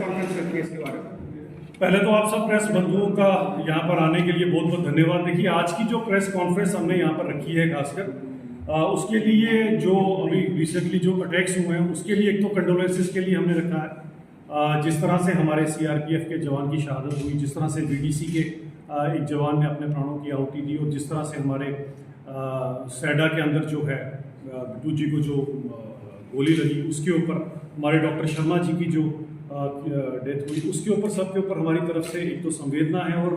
Conference रखी है इसके बारे में? पहले तो आप सब प्रेस बंधुओं का यहाँ पर आने के लिए बहुत बहुत धन्यवाद। देखिए, आज की जो प्रेस कॉन्फ्रेंस हमने यहाँ पर रखी है खासकर उसके लिए जो अभी रिसेंटली जो अटैक्स हुए हैं उसके लिए एक तो कंडोलेंसेस के लिए हमने रखा है। जिस तरह से हमारे सीआरपीएफ के जवान की शहादत हुई, जिस तरह से बीडीसी के एक जवान ने अपने प्राणों की आहुति दी, और जिस तरह से हमारे सैडा के अंदर जो है बिट्टू जी को जो गोली लगी, उसके ऊपर हमारे डॉक्टर शर्मा जी की जो डेथ हुई, उसके ऊपर सबके ऊपर हमारी तरफ से एक तो संवेदना है। और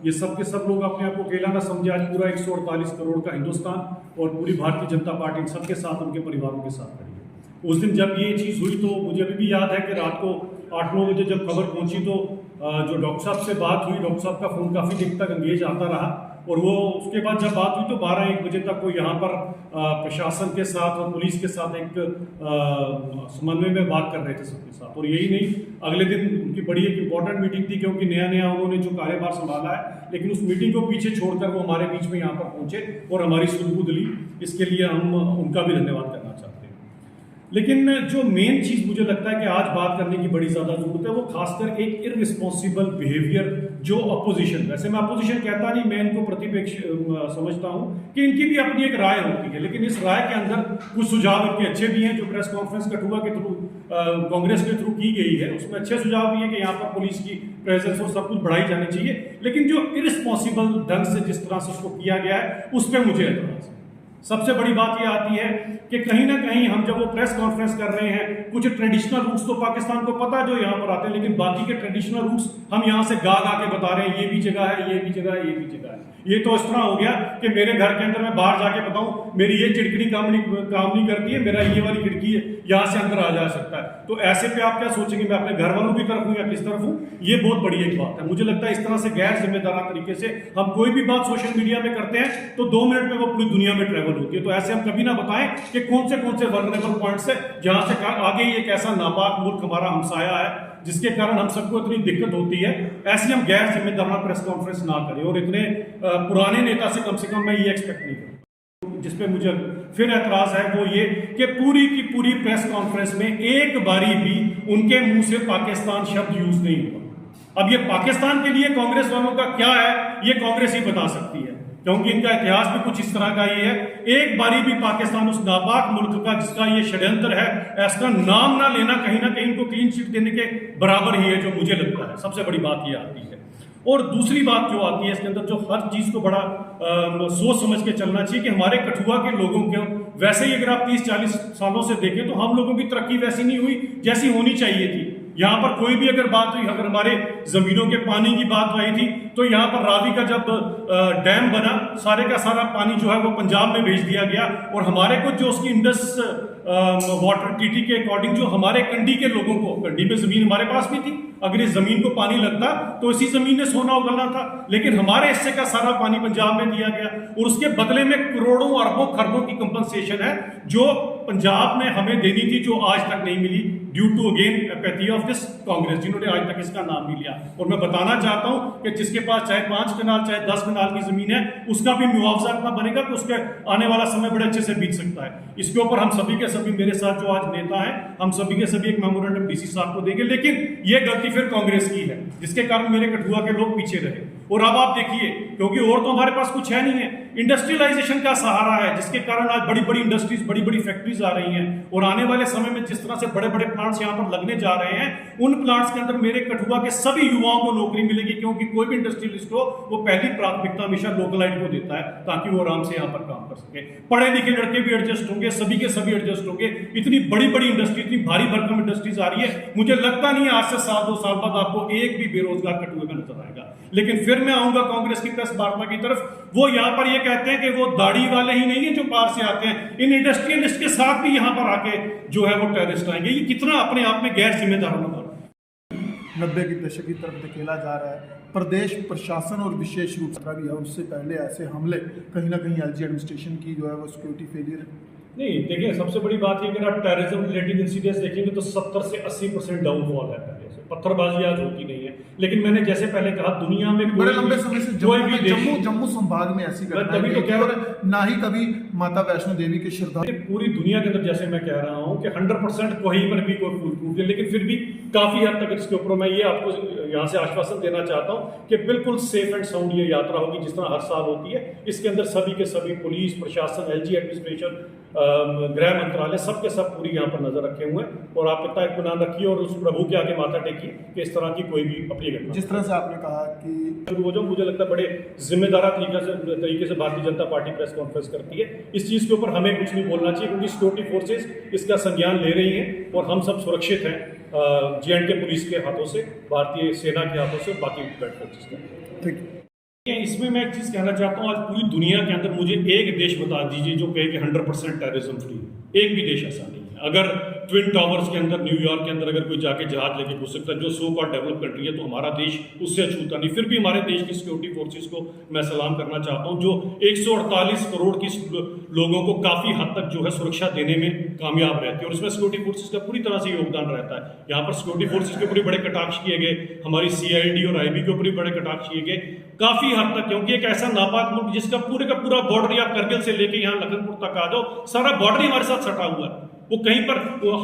ये सब के सब लोग अपने आप को अकेला ना समझे, आज पूरा 148 करोड़ का हिंदुस्तान और पूरी भारतीय जनता पार्टी इन सबके साथ, उनके परिवारों के साथ खड़ी है। उस दिन जब ये चीज़ हुई तो मुझे अभी भी याद है कि रात को 8-9 बजे जब खबर पहुंची तो जो डॉक्टर साहब से बात हुई, डॉक्टर साहब का फ़ोन काफ़ी देर तक एंगेज आता रहा, और वो उसके बाद जब बात हुई तो 12-1 बजे तक वो यहाँ पर प्रशासन के साथ और पुलिस के साथ एक समन्वय में बात कर रहे थे सबके साथ। और यही नहीं, अगले दिन उनकी बड़ी एक इंपॉर्टेंट मीटिंग थी, क्योंकि नया उन्होंने जो कार्यभार संभाला है, लेकिन उस मीटिंग को पीछे छोड़कर वो हमारे बीच में यहाँ पर पहुंचे और हमारी सुध-बुध ली। इसके लिए हम उनका भी धन्यवाद करना चाहते हैं। लेकिन जो मेन चीज़ मुझे लगता है कि आज बात करने की बड़ी ज़्यादा जरूरत है, वो खासकर एक इररिस्पॉन्सिबल बिहेवियर जो अपोजिशन, वैसे मैं अपोजिशन कहता नहीं, मैं इनको प्रतिपक्ष समझता हूँ कि इनकी भी अपनी एक राय होती है, लेकिन इस राय के अंदर कुछ सुझाव इनके अच्छे भी हैं। जो प्रेस कॉन्फ्रेंस कठुआ के थ्रू कांग्रेस के थ्रू की गई है, उसमें अच्छे सुझाव भी है कि यहाँ पर पुलिस की प्रेजेंस और सब कुछ बढ़ाई जानी चाहिए, लेकिन जो इररिस्पॉन्सिबल ढंग से जिस तरह से उसको किया गया है उस पर मुझे एतराज़ है। सबसे बड़ी बात यह आती है कि कहीं ना कहीं हम जब वो प्रेस कॉन्फ्रेंस कर रहे हैं, कुछ ट्रेडिशनल रूट्स तो पाकिस्तान को पता है जो यहाँ पर आते हैं, लेकिन बाकी के ट्रेडिशनल रूट्स हम यहाँ से गा के बता रहे हैं, ये भी जगह है, ये भी जगह है, ये भी जगह है। ये तो इस तरह हो गया कि मेरे घर के अंदर मैं बाहर जाके बताऊं मेरी ये चिड़कड़ी काम नहीं करती है, मेरा ये वाली खिड़की है, यहाँ से अंदर आ जा सकता है। तो ऐसे पे आप क्या सोचेंगे, मैं अपने घर वालों की तरफ हूँ या किस तरफ हूँ? ये बहुत बड़ी एक बात है। मुझे लगता है इस तरह से गैर जिम्मेदाराना तरीके से हम कोई भी बात सोशल मीडिया में करते हैं तो 2 मिनट में वो पूरी दुनिया में ट्रेवल होती है। तो ऐसे हम कभी ना बताएं कि कौन से वर्नेबल पॉइंट्स है जहां से आगे ही एक ऐसा नापाक मुल्क हमारा हमसाया है जिसके कारण हम सबको इतनी दिक्कत होती है। ऐसी हम गैर जिम्मेदाराना प्रेस कॉन्फ्रेंस ना करें, और इतने पुराने नेता से कम मैं ये एक्सपेक्ट नहीं करूँ। जिसपे मुझे फिर एतराज है वो ये कि पूरी की पूरी प्रेस कॉन्फ्रेंस में एक बारी भी उनके मुंह से पाकिस्तान शब्द यूज नहीं हुआ। अब ये पाकिस्तान के लिए कांग्रेस वालों का क्या है ये कांग्रेस ही बता सकती है, क्योंकि इनका इतिहास भी कुछ इस तरह का ही है। एक बारी भी पाकिस्तान उस नापाक मुल्क का जिसका ये षड्यंत्र है, ऐसा नाम ना लेना कहीं ना कहीं इनको क्लीन चिट देने के बराबर ही है, जो मुझे लगता है सबसे बड़ी बात ये आती है। और दूसरी बात जो आती है इसके अंदर, जो हर चीज़ को बड़ा सोच समझ के चलना चाहिए कि हमारे कठुआ के लोगों को वैसे ही अगर आप 30-40 सालों से देखें तो हम लोगों की तरक्की वैसी नहीं हुई जैसी होनी चाहिए थी। यहाँ पर कोई भी अगर बात हुई, अगर हमारे जमीनों के पानी की बात आई थी तो यहाँ पर रावी का जब डैम बना, सारे का सारा पानी जो है वो पंजाब में भेज दिया गया, और हमारे को जो उसकी इंडस वाटर ट्रीटी के अकॉर्डिंग जो हमारे कंडी के लोगों को, कंडी में जमीन हमारे पास भी थी, अगर इस जमीन को पानी लगता तो इसी जमीन ने सोना उगलना था, लेकिन हमारे हिस्से का सारा पानी पंजाब में दिया गया, और उसके बदले में करोड़ों अरबों खरबों की कंपनसेशन है जो पंजाब में हमें देनी थी, जो आज तक नहीं मिली, due to again apathy of this Congress, जिन्होंने आज तक इसका नाम नहीं लिया। और मैं बताना चाहता हूं कि जिसके पास चाहे 5 कनाल चाहे 10 कनाल की जमीन है, उसका भी मुआवजा इतना बनेगा कि उसके आने वाला समय बड़े अच्छे से बीत सकता है। इसके ऊपर हम सभी के सभी, मेरे साथ जो आज नेता हैं, हम सभी के सभी एक मेमोरेंडम डीसी साहब को देंगे, लेकिन यह गलती फिर कांग्रेस की है जिसके कारण मेरे कठुआ के लोग पीछे रहे। और अब आप देखिए, क्योंकि और तो हमारे पास कुछ है नहीं है, इंडस्ट्रियलाइजेशन का सहारा है जिसके कारण आज बड़ी बड़ी इंडस्ट्रीज, बड़ी बड़ी फैक्ट्रीज आ रही हैं, और आने वाले समय में जिस तरह से बड़े बड़े प्लांट्स यहाँ पर लगने जा रहे हैं, उन प्लांट्स के अंदर मेरे कठुआ के सभी युवाओं को नौकरी मिलेगी, क्योंकि कोई भी इंडस्ट्रियलिस्ट हो वो पहली प्राथमिकता हमेशा लोकलाइट को देता है ताकि वो आराम से यहाँ पर काम कर सके। पढ़े लिखे लड़के भी एडजस्ट होंगे, सभी के सभी एडजस्ट होंगे। इतनी बड़ी बड़ी इंडस्ट्री, इतनी भारी भरकम इंडस्ट्रीज आ रही है, मुझे लगता नहीं है आज से 1-2 साल बाद आपको एक भी बेरोजगार कठुए में नजर आएगा। लेकिन फिर मैं आऊंगा कांग्रेस की प्रेस वार्ता की तरफ, वो यहाँ पर ये कहते हैं कि वो दाढ़ी वाले ही नहीं है जो पार से आते हैं, इन इंडस्ट्रियलिस्ट के साथ भी यहाँ पर आके जो है वो टेररिस्ट आएंगे। ये कितना अपने आप में गैर जिम्मेदाराना बात। 90 के दशक की तरफ धकेला जा रहा है। प्रदेश प्रशासन और विशेष रूप से भी है, उससे पहले ऐसे हमले कहीं ना कहीं एलजी एडमिनिस्ट्रेशन की जो है वो सिक्योरिटी फेलियर नहीं। देखिए, सबसे बड़ी बात है कि अगर आप टेररिज्म रिलेटेड इंसिडेंट्स देखेंगे तो 70 से 80% डाउनफॉल है पहले से। पत्थरबाजी आज होती नहीं है, लेकिन मैंने जैसे पहले कहा, दुनिया में बड़े लंबे समय से जम्मू संभाग में ऐसी घटनाएं तभी तो क्या ना ही कभी माता वैष्णो देवी के श्रद्धालु। पूरी दुनिया के अंदर जैसे मैं कह रहा हूँ कि 100% कहीं पर भी कोई फूल प्रूफ है, लेकिन फिर भी काफ़ी हद तक इसके ऊपर मैं ये आपको यहाँ से आश्वासन देना चाहता हूँ कि बिल्कुल सेफ एंड साउंड ये यात्रा होगी जिस तरह हर साल होती है। इसके अंदर सभी के सभी पुलिस प्रशासन, LG एडमिनिस्ट्रेशन, गृह मंत्रालय, सब के सब पूरी यहाँ पर नजर रखे हुए हैं। और आप इतना इत्मीनान रखिए और उस प्रभु के आगे माथा टेकिए कि इस तरह की कोई भी अप्रिय घटना। जिस तरह से आपने कहा कि शुरू हो जाओ, मुझे लगता है बड़े जिम्मेदार तरीके से Bharatiya Janata party press conference करती है। इस चीज़ के ऊपर हमें कुछ नहीं बोलना चाहिए क्योंकि सिक्योरिटी फोर्सेस इसका संज्ञान ले रही हैं और हम सब सुरक्षित हैं J&K पुलिस के हाथों से, भारतीय सेना के हाथों से, बाकी बैट फोर्सेस के। ठीक है। इसमें मैं एक चीज़ कहना चाहता हूँ, आज पूरी दुनिया के अंदर मुझे एक देश बता दीजिए जो कहे कि 100% टेररिज्म फ्री है। एक भी देश ऐसा नहीं है। अगर ट्विन टावर्स के अंदर, न्यूयॉर्क के अंदर अगर कोई जाके जहाज लेके घुस सकता है, जो सो कॉल्ड डेवलप कंट्री है, तो हमारा देश उससे अछूता नहीं। फिर भी हमारे देश की सिक्योरिटी फोर्सेस को मैं सलाम करना चाहता हूँ जो 148 करोड़ की लोगों को काफ़ी हद तक जो है सुरक्षा देने में कामयाब रहती है और उसमें सिक्योरिटी फोर्सेस का पूरी तरह से योगदान रहता है। यहाँ पर सिक्योरिटी फोर्सेस के ऊपर बड़े कटाक्ष किए गए, हमारी CID और IB के ऊपर भी बड़े कटाक्ष किए गए काफ़ी हद तक, क्योंकि एक ऐसा नापाक मुल्क जिसका पूरे का पूरा बॉर्डर, या करगिल से लेके यहाँ लखनपुर तक आ जाओ, सारा बॉर्डर ही हमारे साथ सटा हुआ है। वो कहीं पर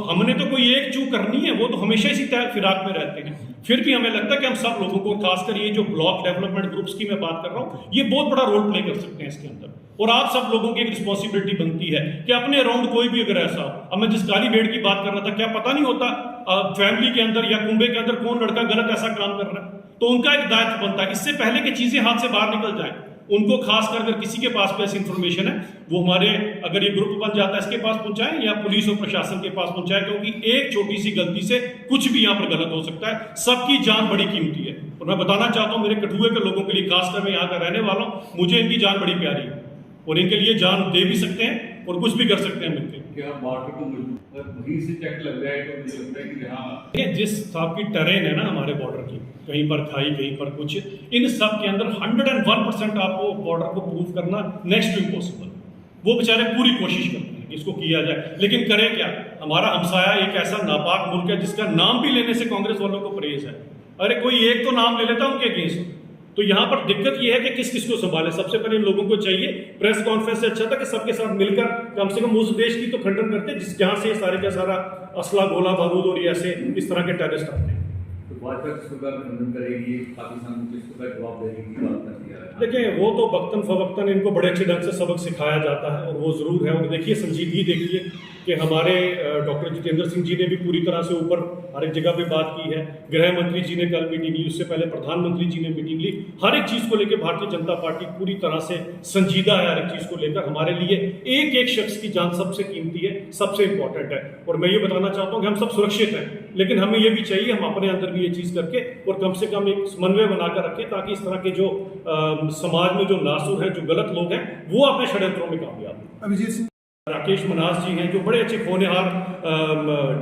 हमने तो कोई एक चूक करनी है, वो तो हमेशा इसी फिराक में रहते हैं। फिर भी हमें लगता है कि हम सब लोगों को, खासकर ये जो ब्लॉक डेवलपमेंट ग्रुप्स की मैं बात कर रहा हूँ, ये बहुत बड़ा रोल प्ले कर सकते हैं इसके अंदर। और आप सब लोगों की एक रिस्पॉन्सिबिलिटी बनती है कि अपने अराउंड कोई भी अगर ऐसा हो, अब मैं जिस काली भेड़ की बात कर रहा था, क्या पता नहीं होता फैमिली के अंदर या कुंबे के अंदर कौन लड़का गलत ऐसा काम कर रहा है, तो उनका एक दायित्व बनता है इससे पहले कि चीजें हाथ से बाहर निकल जाए, उनको खासकर अगर किसी के पास ऐसी इंफॉर्मेशन है, वो हमारे, अगर ये ग्रुप बन जाता है, इसके पास पहुंचाएं या पुलिस और प्रशासन के पास पहुंचाएं, क्योंकि एक छोटी सी गलती से कुछ भी यहाँ पर गलत हो सकता है। सबकी जान बड़ी कीमती है और मैं बताना चाहता हूँ मेरे कठुए के लोगों के लिए, खासकर मैं यहाँ का रहने वाला हूँ, मुझे इनकी जान बड़ी प्यारी है और इनके लिए जान दे भी सकते हैं और कुछ भी कर सकते हैं मिलकर। क्या बॉर्डर को वहीं से चेक लग जाए तो मुझे लगता है कि यहाँ जिस हिसाब की टेरेन है ना हमारे बॉर्डर की, कहीं पर खाई कहीं पर कुछ, इन सब के अंदर 101% आपको बॉर्डर को प्रूव करना नेक्स्ट टू इम्पॉसिबल। वो बेचारे पूरी कोशिश करते हैं कि इसको किया जाए, लेकिन करें क्या? हमारा हमसाया एक ऐसा नापाक मुल्क है जिसका नाम भी लेने से कांग्रेस वालों को परहेज है। अरे कोई एक तो नाम ले लेता उनके अगेंस्ट, तो यहाँ पर दिक्कत यह है कि किस किस को संभाले। सबसे पहले इन लोगों को चाहिए, प्रेस कॉन्फ्रेंस से अच्छा था कि सबके साथ मिलकर कम से कम उस देश की तो खंडन करते जिस जहाँ से सारे का सारा असला, गोला बारूद और ये ऐसे इस तरह के टेररिस्ट आते हैं। तो भाजपा किस प्रकार खंडन करेगी, पाकिस्तान को किस प्रकार जवाब देगी की बात करती है। देखिए वो तो वक्तन फवक्तन इनको बड़े अच्छे ढंग से सबक सिखाया जाता है और वो ज़रूर है। और देखिए संजीदगी देखिए कि हमारे डॉक्टर जितेंद्र सिंह जी ने भी पूरी तरह से ऊपर हर एक जगह पे बात की है, गृह मंत्री जी ने कल मीटिंग ली, उससे पहले प्रधानमंत्री जी ने मीटिंग ली। हर एक चीज़ को लेकर भारतीय जनता पार्टी पूरी तरह से संजीदा है। हर एक चीज़ को लेकर हमारे लिए एक एक शख्स की जान सबसे कीमती है, सबसे इंपॉर्टेंट है। और मैं ये बताना चाहता हूँ कि हम सब सुरक्षित हैं, लेकिन हमें ये भी चाहिए हम अपने अंदर भी ये चीज़ करके और कम से कम एक समन्वय बनाकर रखें, ताकि इस तरह के जो समाज में जो नासुर हैं, जो गलत लोग हैं, वो अपने षड्यंत्रों में कामयाब हैं। अभिजीत सिंह, राकेश मनास जी हैं जो बड़े अच्छे होनहार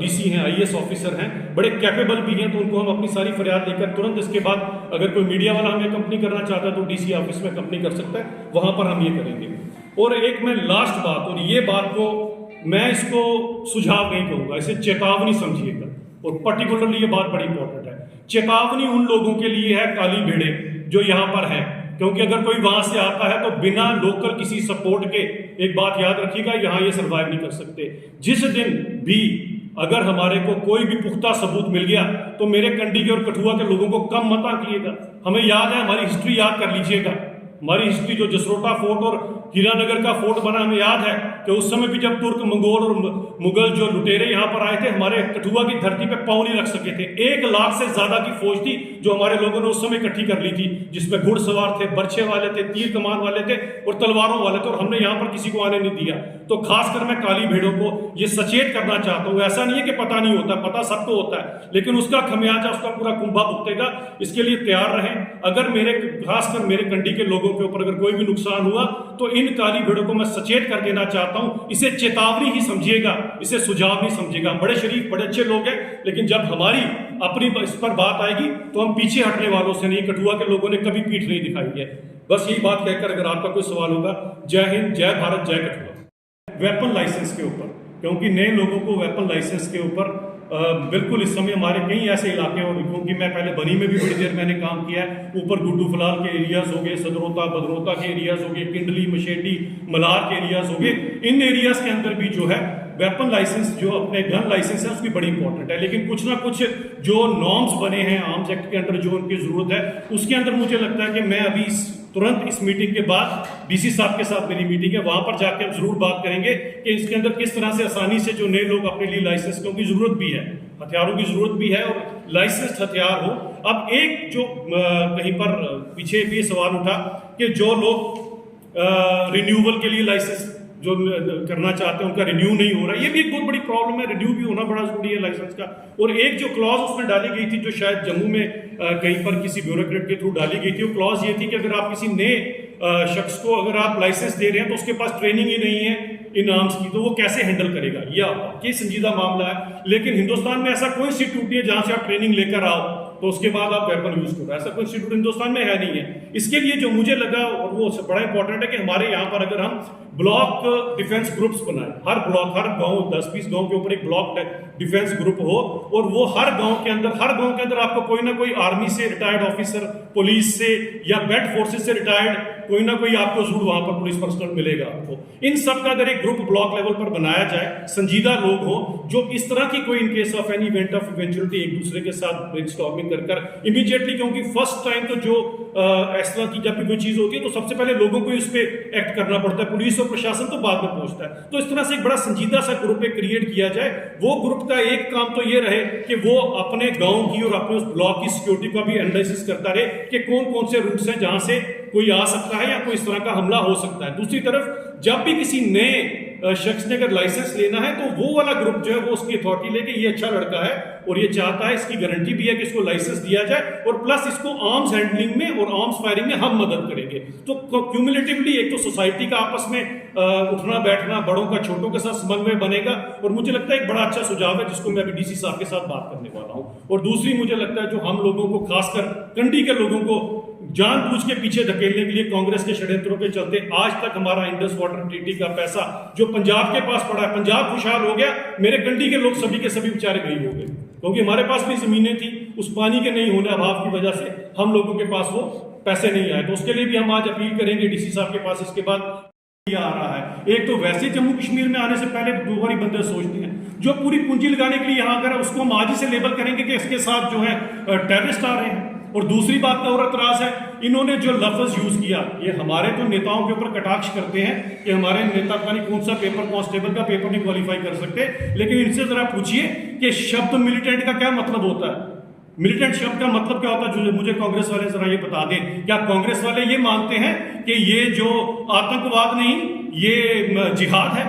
DC हैं, IAS ऑफिसर हैं, बड़े कैपेबल भी हैं, तो उनको हम अपनी सारी फरियाद लेकर तुरंत इसके बाद अगर कोई मीडिया वाला हमें कंपनी करना चाहता है तो DC ऑफिस में कंपनी कर सकता है, वहाँ पर हम ये करेंगे। और एक मैं लास्ट बात, और ये बात को मैं इसको सुझाव नहीं कहूँगा, इसे चेतावनी समझिएगा, और पर्टिकुलरली ये बात बड़ी इंपॉर्टेंट है। चेतावनी उन लोगों के लिए है काली भेड़े जो यहाँ पर हैं, क्योंकि अगर कोई वहां से आता है तो बिना लोकल किसी सपोर्ट के, एक बात याद रखिएगा, यहाँ ये सर्वाइव नहीं कर सकते। जिस दिन भी अगर हमारे को कोई भी पुख्ता सबूत मिल गया तो मेरे कंडी के और कठुआ के लोगों को कम मत आंकिएगा। हमें याद है, हमारी हिस्ट्री याद कर लीजिएगा, हमारी हिस्ट्री जो जसरोटा फोर्ट और हीरानगर का फोर्ट बना, हमें याद है कि उस समय भी जब तुर्क, मंगोल और मुगल जो लुटेरे यहाँ पर आए थे, हमारे कठुआ की धरती पे पाँव नहीं रख सके थे। 1 लाख से ज्यादा की फौज थी जो हमारे लोगों ने उस समय इकट्ठी कर ली थी, जिसमें घुड़सवार थे, बर्छे वाले थे, तीर कमान वाले थे और तलवारों वाले थे, और हमने यहाँ पर किसी को आने नहीं दिया। तो खासकर मैं काली भेड़ों को ये सचेत करना चाहता हूँ, ऐसा नहीं है कि पता नहीं होता, पता सबको होता है, लेकिन उसका खमियाजा, उसका पूरा कुंभा भुगतेगा। इसके लिए तैयार रहें। अगर मेरे, खासकर मेरे कंडी के लोगों के ऊपर अगर कोई भी नुकसान हुआ तो इन काली भेड़ों को मैं सचेत कर देना चाहता हूं, इसे चेतावनी ही समझिएगा, इसे सुझाव नहीं समझिएगा। बड़े शरीफ, बड़े अच्छे लोग हैं, लेकिन जब हमारी अपनी इस पर बात आएगी तो हम पीछे हटने वालों से नहीं। कठुआ के लोगों ने कभी पीठ नहीं दिखाई है। बस यही बात कहकर अगर आपका कोई सवाल होगा, जय हिंद, जय भारत, जय कठुआ। वेपन लाइसेंस के ऊपर, क्योंकि नए लोगों को वेपन लाइसेंस के ऊपर बिल्कुल इस समय हमारे कई ऐसे इलाके हैं, और क्योंकि मैं पहले बनी में भी बड़ी देर मैंने काम किया है, ऊपर गुड्डू फलाल के एरियाज हो गए, सदरोता बदरोता के एरियाज हो गए, किंडली मशेटी मलार के एरियाज हो गए, इन एरियाज के अंदर भी जो है वेपन लाइसेंस, जो अपने गन लाइसेंस है उसकी बड़ी इंपॉर्टेंट है। लेकिन कुछ ना कुछ जो नॉर्म्स बने हैं आर्म्स एक्ट के अंदर, जो उनकी जरूरत है, उसके अंदर मुझे लगता है कि मैं अभी तुरंत इस मीटिंग के बाद डीसी साहब के साथ मेरी मीटिंग है, वहां पर जाके हम जरूर बात करेंगे कि इसके अंदर किस तरह से आसानी से जो नए लोग अपने लिए लाइसेंस, क्योंकि जरूरत भी है, हथियारों की जरूरत भी है और लाइसेंस हथियार हो। अब एक जो कहीं पर पीछे भी सवाल उठा कि जो लोग रिन्यूअल के लिए लाइसेंस जो करना चाहते हैं उनका रिन्यू नहीं हो रहा है, ये भी एक बहुत बड़ी प्रॉब्लम है। रिन्यू भी होना बड़ा जरूरी है लाइसेंस का। और एक जो क्लॉज उसमें डाली गई थी, जो शायद जम्मू में कहीं पर किसी ब्यूरोक्रेट के थ्रू डाली गई थी, वो क्लॉज ये थी कि अगर आप किसी नए शख्स को अगर आप लाइसेंस दे रहे हैं तो उसके पास ट्रेनिंग ही नहीं है इन आर्म्स की, तो वो कैसे हैंडल करेगा? ये संजीदा मामला है। लेकिन हिंदुस्तान में ऐसा कोई इंस्टीट्यूट नहीं है जहां से आप ट्रेनिंग लेकर आओ तो उसके बाद आप वेपन यूज करो, ऐसा कोई इंस्टीट्यूट हिंदुस्तान में है नहीं है। इसके लिए जो मुझे लगा और वो बड़ा इंपॉर्टेंट है कि हमारे यहाँ पर अगर हम ब्लॉक डिफेंस ग्रुप्स बनाए, हर ब्लॉक, हर गांव, 10-20 गांव के ऊपर एक ब्लॉक डिफेंस ग्रुप हो, और वो हर गांव के अंदर आपको कोई ना कोई आर्मी से रिटायर्ड ऑफिसर, पुलिस से या बेड फोर्सेस से रिटायर्ड कोई ना कोई आपको जरूर वहां पर पुलिस पर्सनल मिलेगा आपको। इन सब का अगर एक ग्रुप ब्लॉक लेवल पर बनाया जाए, संजीदा लोग हो जो इस तरह की कोई in case of any event of eventuality एक दूसरे के साथ ब्रेनस्टॉर्मिंग कर इमीडिएटली, क्योंकि फर्स्ट टाइम तो जो इस तरह की जब भी कोई चीज होती है तो सबसे पहले लोगों को इस पे एक्ट करना पड़ता है, पुलिस और प्रशासन तो बाद में पहुंचता है। तो इस तरह से एक बड़ा संजीदा सा ग्रुप क्रिएट किया जाए। वो ग्रुप का एक काम तो ये रहे कि वो अपने गांव की और अपने उस ब्लॉक की सिक्योरिटी का भी एनालिसिस करता रहे कि कौन कौन से रूट्स हैं जहां से कोई आ सकता है या कोई इस तरह का हमला हो सकता है। दूसरी तरफ जब भी किसी नए शख्स ने अगर लाइसेंस लेना है तो वो वाला ग्रुप जो है वो उसकी अथॉरिटी लेके, ये अच्छा लड़का है और ये चाहता है, इसकी गारंटी भी है कि इसको लाइसेंस दिया जाए और प्लस इसको आर्म्स हैंडलिंग में और आर्म्स फायरिंग में हम मदद करेंगे। तो क्यूमुलेटिवली एक तो सोसाइटी का आपस में उठना बैठना, बड़ों का छोटों के साथ समन्वय बनेगा, और मुझे लगता है एक बड़ा अच्छा सुझाव है जिसको मैं अभी डीसी साहब के साथ बात करने वाला हूँ। और दूसरी मुझे लगता है जो हम लोगों को, खासकर कंडी के लोगों को जानबूझ के पीछे धकेलने के लिए कांग्रेस के षड्यंत्रों के चलते आज तक हमारा इंडस वाटर ट्रीटी का पैसा जो पंजाब के पास पड़ा है, पंजाब खुशहाल हो गया, मेरे कंडी के लोग सभी के सभी बेचारे गरीब हो गए, क्योंकि हमारे पास भी जमीनें थी, उस पानी के नहीं होने अभाव की वजह से हम लोगों के पास वो पैसे नहीं आए। तो उसके लिए भी हम आज अपील करेंगे डीसी साहब के पास। इसके बाद आ रहा है, एक तो वैसे जम्मू कश्मीर में आने से पहले दो बारी बंदे सोचते हैं, जो पूरी पूंजी लगाने के लिए यहाँ अगर उसको हम आज ही से लेबल करेंगे कि इसके साथ जो है टेररिस्ट आ रहे हैं। और दूसरी बात का और एतराज है, इन्होंने जो लफ्ज यूज किया, ये हमारे तो नेताओं के ऊपर कटाक्ष करते हैं कि हमारे नेता का नहीं कौन सा पेपर, कांस्टेबल का पेपर नहीं क्वालिफाई कर सकते, लेकिन इनसे जरा पूछिए कि शब्द मिलिटेंट का क्या मतलब होता है, मिलिटेंट शब्द का मतलब क्या होता है, जो मुझे कांग्रेस वाले जरा ये बता दें। क्या कांग्रेस वाले ये मानते हैं कि ये जो आतंकवाद नहीं, ये जिहाद है?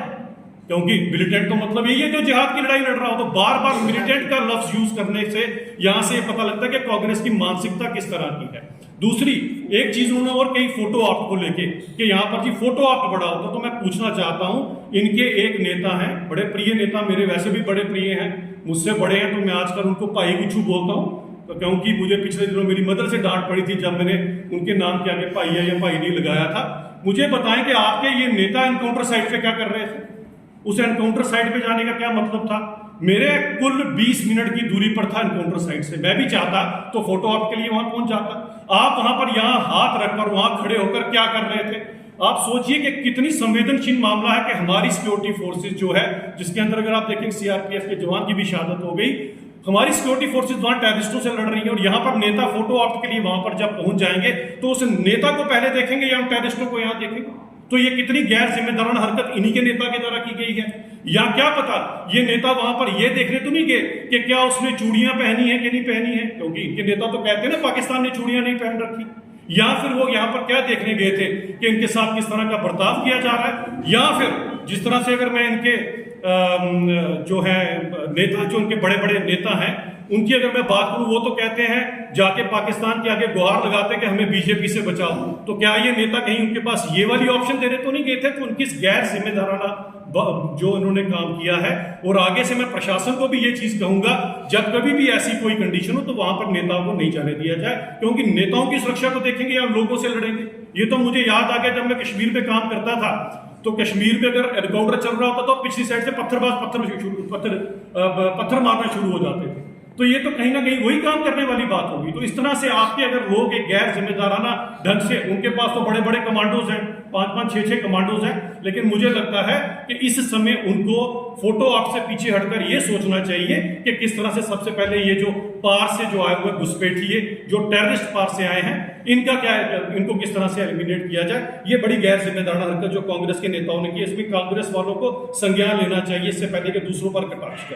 क्योंकि मिलिटेंट तो मतलब यही है जो जिहाद की लड़ाई लड़ रहा हो। तो बार बार मिलिटेंट का लफ्ज यूज करने से यहां से पता लगता है कि कांग्रेस की मानसिकता किस तरह की है। दूसरी एक चीज उन्होंने और कहीं फोटो ऑप्ट को लेके कि यहाँ पर जी फोटो ऑप्ट बड़ा होता, तो मैं पूछना चाहता हूं, इनके एक नेता हैं, बड़े प्रिय नेता, मेरे वैसे भी बड़े प्रिय हैं, मुझसे बड़े हैं, तो मैं आजकल उनको भाई गुच्छू बोलता हूं, तो क्योंकि मुझे पिछले दिनों मेरी मदर से डांट पड़ी थी जब मैंने उनके नाम के आगे भाई या भाई नहीं लगाया था। मुझे बताएं कि आपके ये नेता एनकाउंटर साइट पे क्या कर रहे थे? उस एनकाउंटर साइट पे जाने का क्या मतलब था? मेरे कुल 20 मिनट की दूरी पर था एनकाउंटर साइट से। मैं भी चाहता तो फोटो ऑप के लिए वहां पहुंच जाता। आप वहां पर यहां हाथ रखकर वहां खड़े होकर क्या कर रहे थे? आप सोचिए कि कितनी संवेदनशील मामला है कि हमारी सिक्योरिटी फोर्सेज जो है, जिसके अंदर अगर आप देखें सीआरपीएफ के जवान की भी शहादत हो गई, हमारी सिक्योरिटी फोर्सेज वहां टेररिस्टों से लड़ रही है, और यहां पर नेता फोटो ऑप्ट के लिए वहां पर जब पहुंच जाएंगे तो उस नेता को पहले देखेंगे या हम टेररिस्टों को यहां देखेंगे? तो ये कितनी गैर जिम्मेदाराना हरकत इन्हीं के नेता के द्वारा की गई है। या क्या पता ये नेता वहां पर ये देखने तो नहीं गए कि क्या उसने चूड़ियां पहनी है कि नहीं पहनी है, क्योंकि इनके नेता तो कहते हैं ना पाकिस्तान ने चूड़ियां नहीं पहन रखी। या फिर वो यहाँ पर क्या देखने गए थे कि इनके साथ किस तरह का बर्ताव किया जा रहा है। या फिर जिस तरह से अगर मैं इनके जो है नेता, जो उनके बड़े बड़े नेता हैं, उनकी अगर मैं बात करूं, वो तो कहते हैं जाके पाकिस्तान के आगे गुहार लगाते हैं कि हमें बीजेपी से बचाओ। तो क्या ये नेता कहीं उनके पास ये वाली ऑप्शन देने तो नहीं गए थे? तो उनकी गैर जिम्मेदाराना जो उन्होंने काम किया है। और आगे से मैं प्रशासन को भी ये चीज कहूंगा, जब कभी भी ऐसी कोई कंडीशन हो तो वहां पर नेताओं को नहीं जाने दिया जाए, क्योंकि नेताओं की सुरक्षा को देखेंगे या लोगों से लड़ेंगे। ये तो मुझे याद आ गया, जब मैं कश्मीर में काम करता था तो कश्मीर में अगर एनकाउंटर चल रहा होता तो पिछली साइड से पत्थर मारना शुरू हो जाते थे। तो ये तो कहीं ना कहीं वही काम करने वाली बात होगी। तो इस तरह से आपके अगर लोग एक गैर जिम्मेदाराना ढंग से, उनके पास तो बड़े बड़े कमांडोज हैं, 5-5, 6-6 कमांडोज हैं, लेकिन मुझे लगता है कि इस समय उनको फोटो ऑप से पीछे हटकर ये सोचना चाहिए कि किस तरह से सबसे पहले ये जो पार से जो आए हुए घुसपैठिए, जो टेररिस्ट पार से आए हैं, इनको किस तरह से एलिमिनेट किया जाए। ये बड़ी गैर जिम्मेदाराना हरकत जो कांग्रेस के नेताओं ने की, इसमें कांग्रेस वालों को संज्ञान लेना चाहिए इससे पहले कि दूसरों पर कटाक्ष करें।